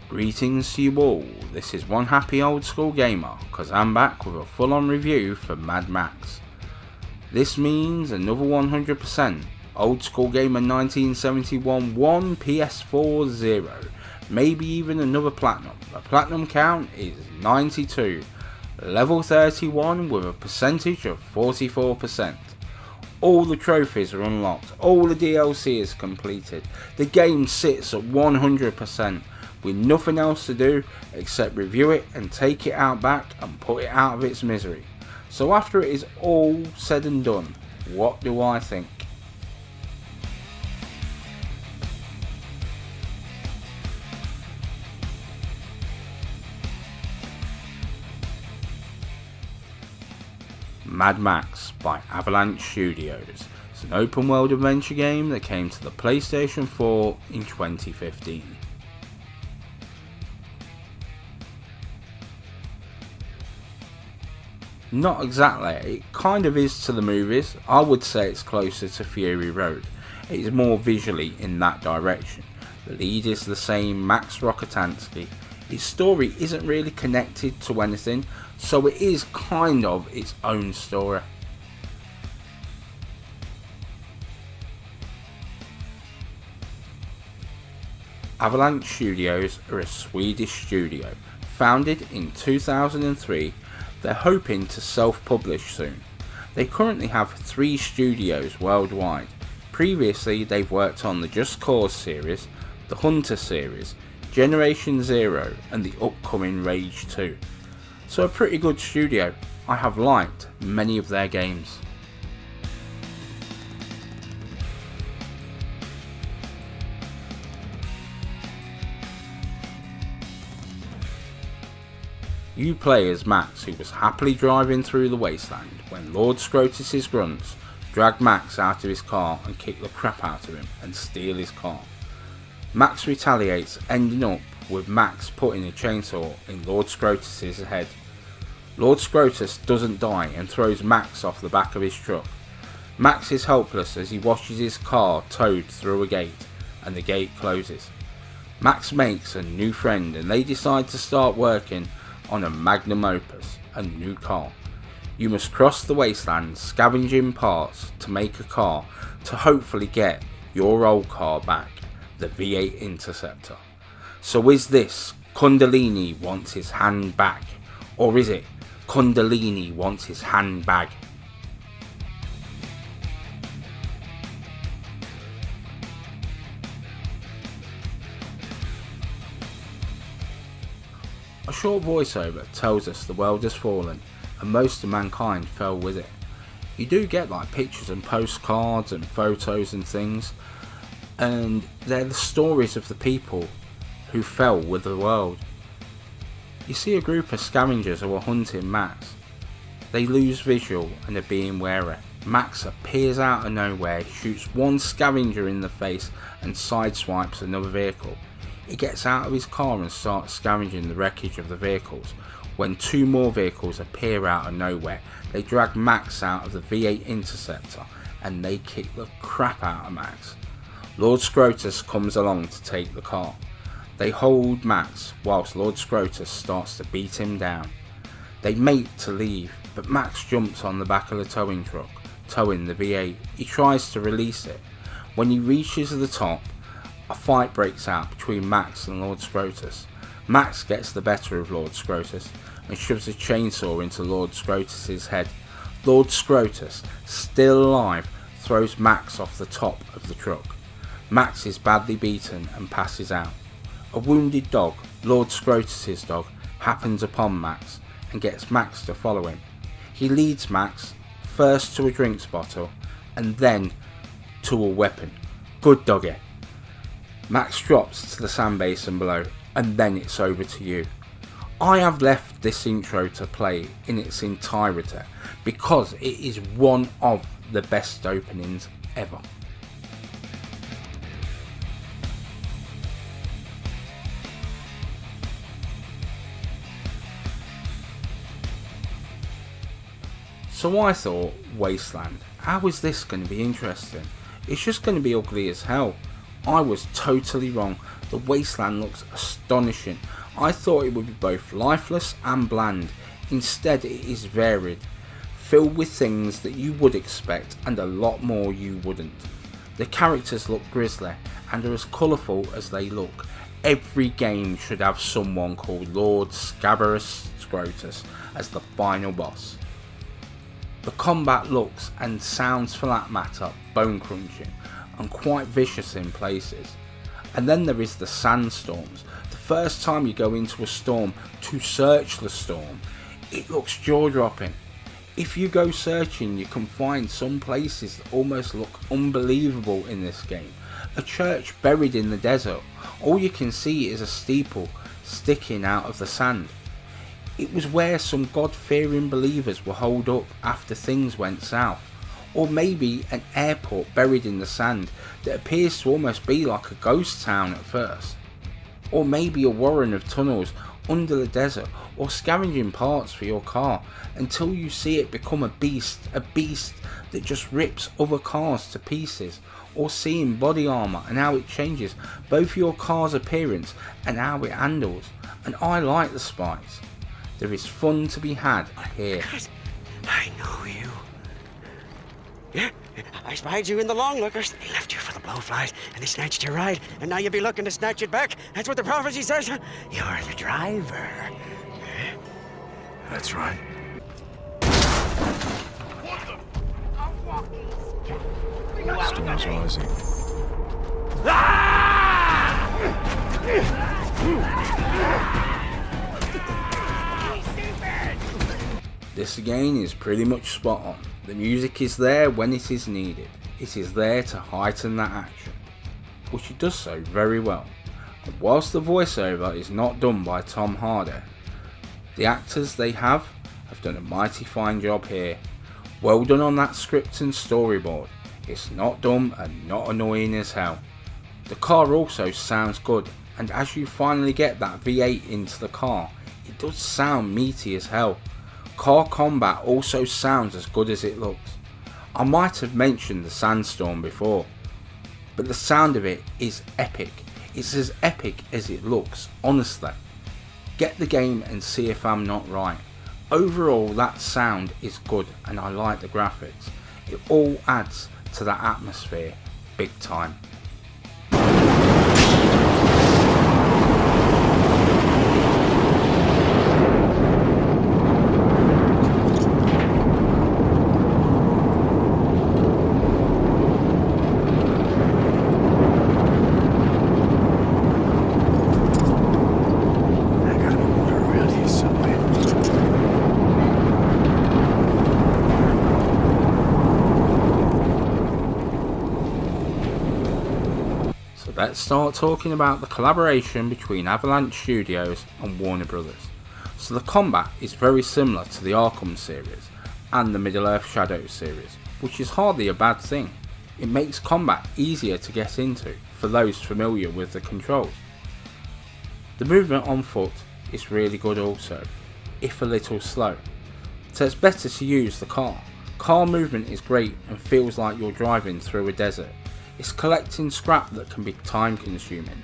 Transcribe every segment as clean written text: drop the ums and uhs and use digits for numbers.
Greetings to you all, this is one happy old school gamer, cause I'm back with a full on review for Mad Max. This means another 100%, old school gamer 1971 1 PS4 0, maybe even another platinum. The platinum count is 92, level 31 with a percentage of 44%. All the trophies are unlocked, all the DLC is completed, the game sits at 100%. With nothing else to do except review it and take it out back and put it out of its misery. So after it is all said and done, what do I think? Mad Max by Avalanche Studios. It's an open world adventure game that came to the PlayStation 4 in 2015. Not exactly, it kind of is to the movies. I would say it's closer to Fury Road. It is more visually in that direction. The lead is the same, Max Rokitansky. His story isn't really connected to anything, so it is kind of its own story. Avalanche Studios are a Swedish studio, founded in 2003. They're hoping to self-publish soon. They currently have 3 studios worldwide. Previously they've worked on the Just Cause series, the Hunter series, Generation Zero and the upcoming Rage 2. So a pretty good studio. I have liked many of their games. You play as Max, who was happily driving through the wasteland when Lord Scrotus's grunts drag Max out of his car and kick the crap out of him and steal his car. Max retaliates, ending up with Max putting a chainsaw in Lord Scrotus's head. Lord Scrotus doesn't die and throws Max off the back of his truck. Max is helpless as he watches his car towed through a gate and the gate closes. Max makes a new friend and they decide to start working on a magnum opus, a new car. You must cross the wasteland scavenging parts to make a car to hopefully get your old car back, the V8 Interceptor. So is this Kundalini wants his hand back, or is it Kundalini wants his handbag? A short voiceover tells us the world has fallen and most of mankind fell with it. You do get like pictures and postcards and photos and things, and they're the stories of the people who fell with the world. You see a group of scavengers who are hunting Max. They lose visual and are being wary. Max appears out of nowhere, shoots one scavenger in the face and sideswipes another vehicle. He gets out of his car and starts scavenging the wreckage of the vehicles. When 2 more vehicles appear out of nowhere, they drag Max out of the V8 Interceptor and they kick the crap out of Max. Lord Scrotus comes along to take the car. They hold Max whilst Lord Scrotus starts to beat him down. They mate to leave, but Max jumps on the back of the towing truck, towing the V8. He tries to release it. When he reaches the top, a fight breaks out between Max and Lord Scrotus. Max gets the better of Lord Scrotus and shoves a chainsaw into Lord Scrotus's head. Lord Scrotus, still alive, throws Max off the top of the truck. Max is badly beaten and passes out. A wounded dog, Lord Scrotus's dog, happens upon Max and gets Max to follow him. He leads Max first to a drinks bottle and then to a weapon. Good doggy. Max drops to the sand basin below and then it's over to you. I have left this intro to play in its entirety because it is one of the best openings ever. So I thought, Wasteland, how is this going to be interesting? It's just going to be ugly as hell. I was totally wrong. The wasteland looks astonishing. I thought it would be both lifeless and bland. Instead it is varied, filled with things that you would expect and a lot more you wouldn't. The characters look grisly and are as colourful as they look. Every game should have someone called Lord Scabrous Scrotus as the final boss. The combat looks and sounds for that matter bone crunching and quite vicious in places. And then there is the sandstorms. The first time you go into a storm to search the storm, it looks jaw dropping. If you go searching, you can find some places that almost look unbelievable in this game. A church buried in the desert. All you can see is a steeple sticking out of the sand. It was where some God-fearing believers were holed up after things went south. Or maybe an airport buried in the sand that appears to almost be like a ghost town at first. Or maybe a warren of tunnels under the desert, or scavenging parts for your car until you see it become a beast that just rips other cars to pieces, or seeing body armour and how it changes both your car's appearance and how it handles. And I like the spice. There is fun to be had here. I know you. Yeah, I spied you in the long lookers. They left you for the blowflies, and they snatched your ride, and now you'll be looking to snatch it back. That's what the prophecy says. You're the driver. That's right. Storm's rising. This again is pretty much spot on. The music is there when it is needed. It is there to heighten that action, which it does so very well. And whilst the voiceover is not done by Tom Hardy, the actors they have done a mighty fine job here. Well done on that script and storyboard. It's not dumb and not annoying as hell. The car also sounds good, and as you finally get that V8 into the car, it does sound meaty as hell. Car combat also sounds as good as it looks. I might have mentioned the sandstorm before, but the sound of it is epic. It's as epic as it looks, honestly. Get the game and see if I'm not right. Overall, that sound is good and I like the graphics. It all adds to that atmosphere big time. Let's start talking about the collaboration between Avalanche Studios and Warner Brothers. So the combat is very similar to the Arkham series and the Middle-earth Shadows series, which is hardly a bad thing. It makes combat easier to get into for those familiar with the controls. The movement on foot is really good also, if a little slow, so it's better to use the car. Car movement is great and feels like you're driving through a desert. It's collecting scrap that can be time consuming,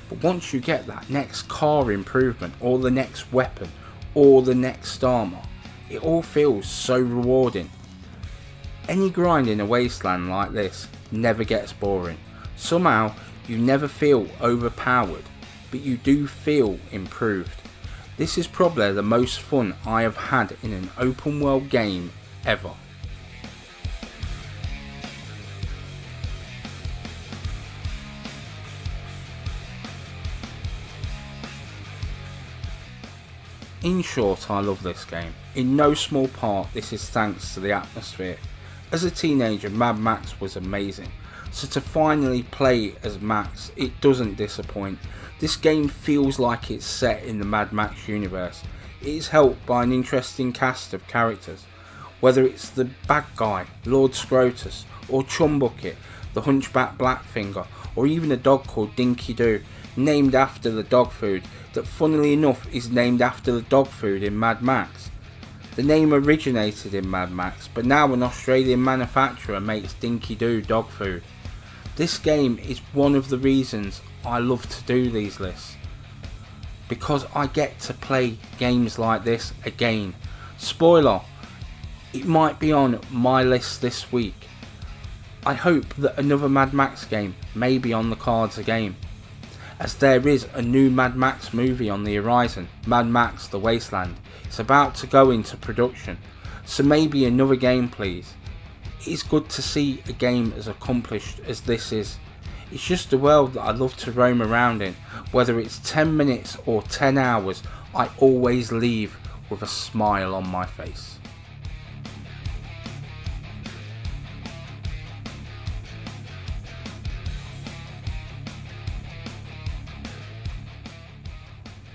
but once you get that next car improvement or the next weapon or the next armor, it all feels so rewarding. Any grind in a wasteland like this never gets boring. Somehow you never feel overpowered, but you do feel improved. This is probably the most fun I have had in an open world game ever. In short, I love this game. In no small part, this is thanks to the atmosphere. As a teenager, Mad Max was amazing, so to finally play as Max, it doesn't disappoint. This game feels like it's set in the Mad Max universe. It is helped by an interesting cast of characters, whether it's the bad guy, Lord Scrotus, or Chumbucket, the hunchback Blackfinger, or even a dog called Dinky Doo, named after the dog food that funnily enough is named after the dog food in Mad Max. The name originated in Mad Max, but now an Australian manufacturer makes Dinky Doo dog food. This game is one of the reasons I love to do these lists, because I get to play games like this again. Spoiler, it might be on my list this week. I hope that another Mad Max game may be on the cards again, as there is a new Mad Max movie on the horizon, Mad Max The Wasteland. It's about to go into production, so maybe another game please. It's good to see a game as accomplished as this is. It's just a world that I love to roam around in. Whether it's 10 minutes or 10 hours, I always leave with a smile on my face.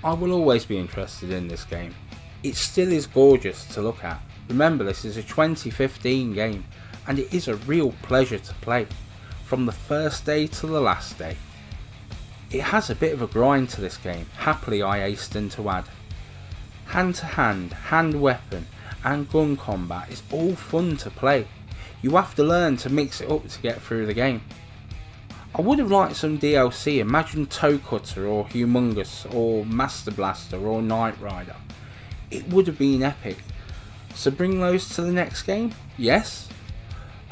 I will always be interested in this game. It still is gorgeous to look at. Remember, this is a 2015 game, and it is a real pleasure to play, from the first day to the last day. It has a bit of a grind to this game, happily I hasten to add. Hand to hand weapon and gun combat is all fun to play. You have to learn to mix it up to get through the game. I would have liked some DLC, imagine Toe Cutter or Humongous or Master Blaster or Knight Rider. It would have been epic. So bring those to the next game? Yes?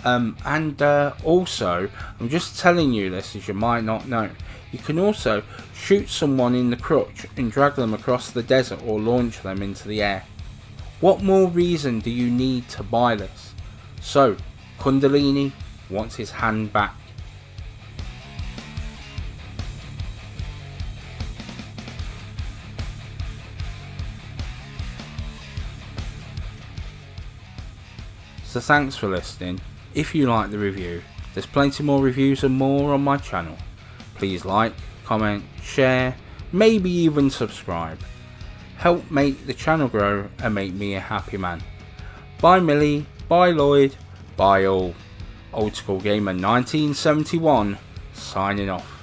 Also, I'm just telling you this as you might not know, you can also shoot someone in the crutch and drag them across the desert or launch them into the air. What more reason do you need to buy this? So, Kundalini wants his hand back. So thanks for listening. If you like the review, there's plenty more reviews and more on my channel. Please like, comment, share, maybe even subscribe. Help make the channel grow and make me a happy man. Bye Millie, bye Lloyd, bye all. Old School Gamer 1971 signing off.